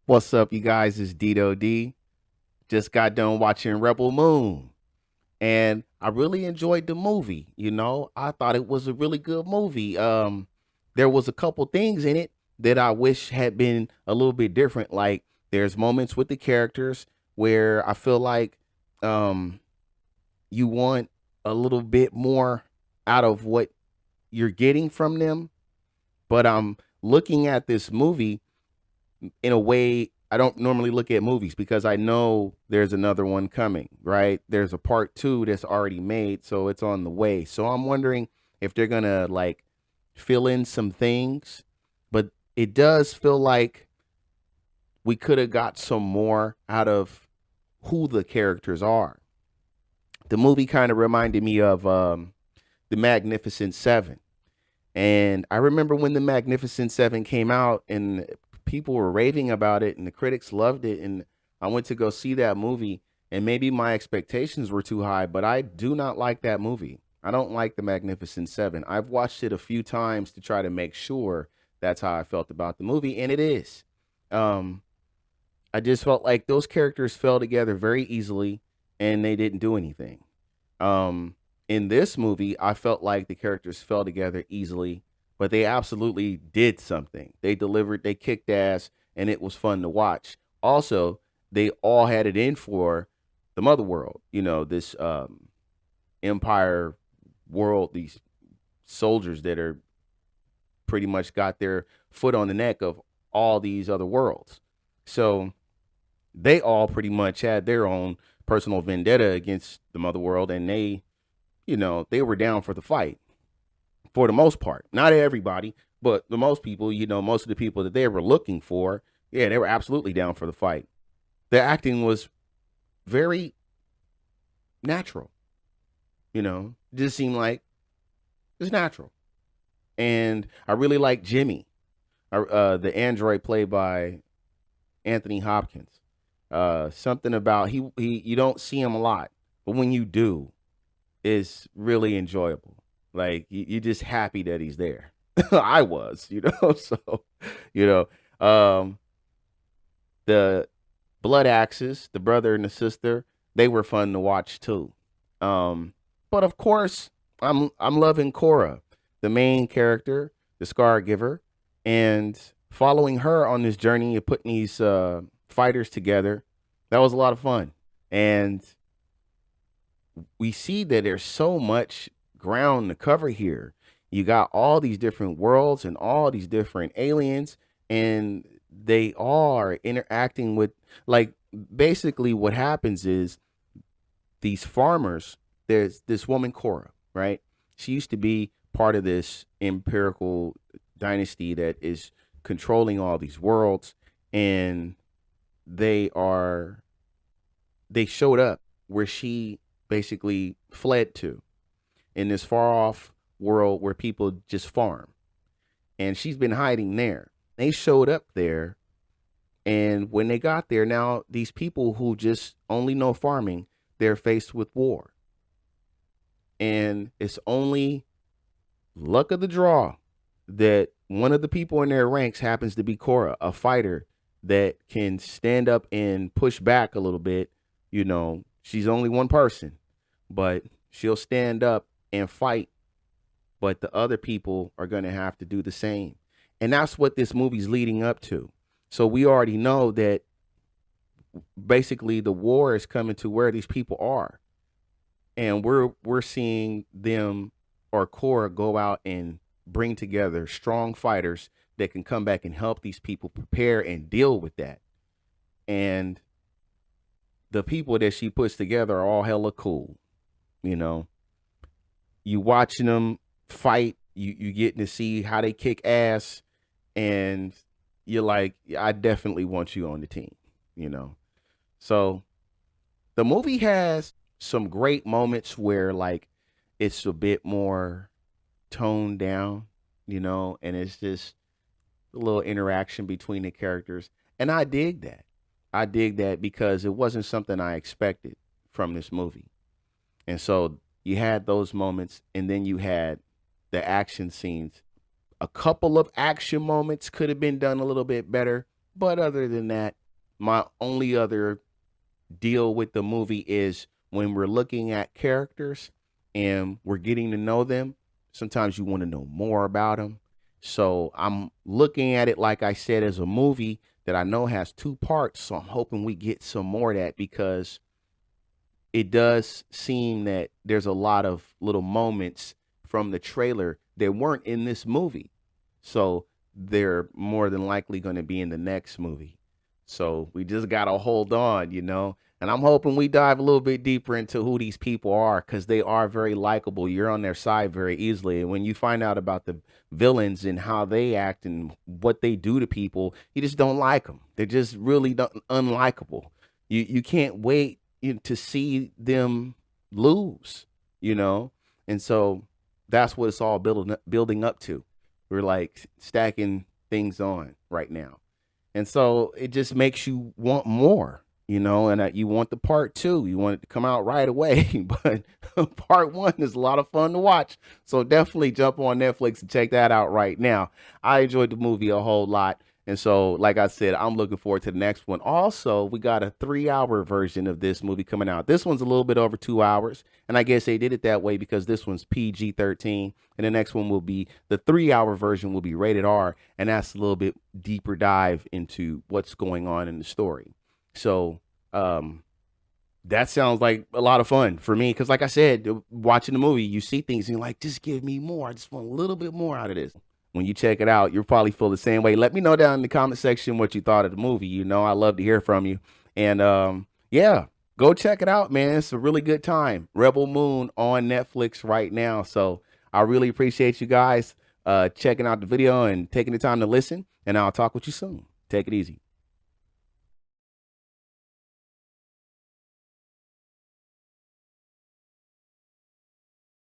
What's up, you guys? It's Didodi. Just got done watching Rebel Moon, and I really enjoyed the movie. I thought it was a really good movie. There was a couple things in it that I wish had been a little bit different. Like there's moments with the characters where I feel like um, you want a little bit more out of what you're getting from them. But I'm looking at this movie in a way I don't normally look at movies because I know there's another one coming, right? There's a part two that's already made, so it's on the way. So I'm wondering if they're gonna like fill in some things, but it does feel like we could have got some more out of who the characters are. The movie kind of reminded me of the Magnificent Seven. And I remember when the Magnificent Seven came out and people were raving about it and the critics loved it. And I went to go see that movie and maybe my expectations were too high, but I do not like that movie. I don't like the Magnificent Seven. I've watched it a few times to try to make sure that's how I felt about the movie, and it is. Um, I just felt like those characters fell together very easily and they didn't do anything. In this movie, I felt like the characters fell together easily, but they absolutely did something. They delivered, they kicked ass, and it was fun to watch. Also, they all had it in for the mother world, this empire world, these soldiers that are pretty much got their foot on the neck of all these other worlds. So they all pretty much had their own personal vendetta against the mother world, and they were down for the fight for the most part. Not everybody, but the most people, most of the people that they were looking for, yeah, they were absolutely down for the fight. The acting was very natural, it just seemed like it's natural. And I really like Jimmy, the android played by Anthony Hopkins. Something about he you don't see him a lot, but when you do, it's really enjoyable. Like you're just happy that he's there. I was, so you um, the Blood Axes, the brother and the sister, they were fun to watch too. But of course, I'm loving Cora, the main character, the Scar Giver, and following her on this journey of putting these fighters together. That was a lot of fun, and we see that there's so much ground to cover here. You got all these different worlds and all these different aliens, and they are interacting with, like, basically what happens is these farmers, there's this woman, Cora, right? She used to be part of this empirical dynasty that is controlling all these worlds, and they are they showed up where she basically fled to in this far off world where people just farm. And she's been hiding there. They showed up there. And when they got there, now these people who just only know farming, they're faced with war. And it's only luck of the draw that one of the people in their ranks happens to be Cora, a fighter that can stand up and push back a little bit. She's only one person, but she'll stand up and fight. But the other people are going to have to do the same. And that's what this movie's leading up to. So we already know that basically the war is coming to where these people are. And we're seeing them, or Cora, go out and bring together strong fighters that can come back and help these people prepare and deal with that. And the people that she puts together are all hella cool. You know, you watching them fight, you getting to see how they kick ass, and you're like, I definitely want you on the team. So the movie has some great moments where, like, it's a bit more toned down, and it's just a little interaction between the characters. And I dig that. I dig that because it wasn't something I expected from this movie. And so you had those moments, and then you had the action scenes. A couple of action moments could have been done a little bit better, But other than that, my only other deal with the movie is when we're looking at characters and we're getting to know them, sometimes you want to know more about them. So I'm looking at it, like I said, as a movie that I know has two parts. So I'm hoping we get some more of that, because it does seem that there's a lot of little moments from the trailer that weren't in this movie. So they're more than likely going to be in the next movie. So we just got to hold on, you know. And I'm hoping we dive a little bit deeper into who these people are, because they are very likable. You're on their side very easily. And when you find out about the villains and how they act and what they do to people, you just don't like them. They're just really unlikable. You can't wait to see them lose, you know? And so that's what it's all building up to. We're like stacking things on right now. And so it just makes you want more, you know, and you want the part two. You want it to come out right away. But part one is a lot of fun to watch. So definitely jump on Netflix and check that out right now. I enjoyed the movie a whole lot. And so, like I said, I'm looking forward to the next one. Also, we got a 3 hour version of this movie coming out. This one's a little bit over 2 hours. And I guess they did it that way because this one's PG-13. And the next one will be the 3 hour version, will be rated R. And that's a little bit deeper dive into what's going on in the story. So, that sounds like a lot of fun for me. Cause like I said, watching the movie, you see things and you're like, just give me more. I just want a little bit more out of this. When you check it out, you'll probably feel the same way. Let me know down in the comment section what you thought of the movie. You know, I love to hear from you. And yeah, go check it out, man. It's a really good time. Rebel Moon on Netflix right now. So I really appreciate you guys checking out the video and taking the time to listen. And I'll talk with you soon. Take it easy.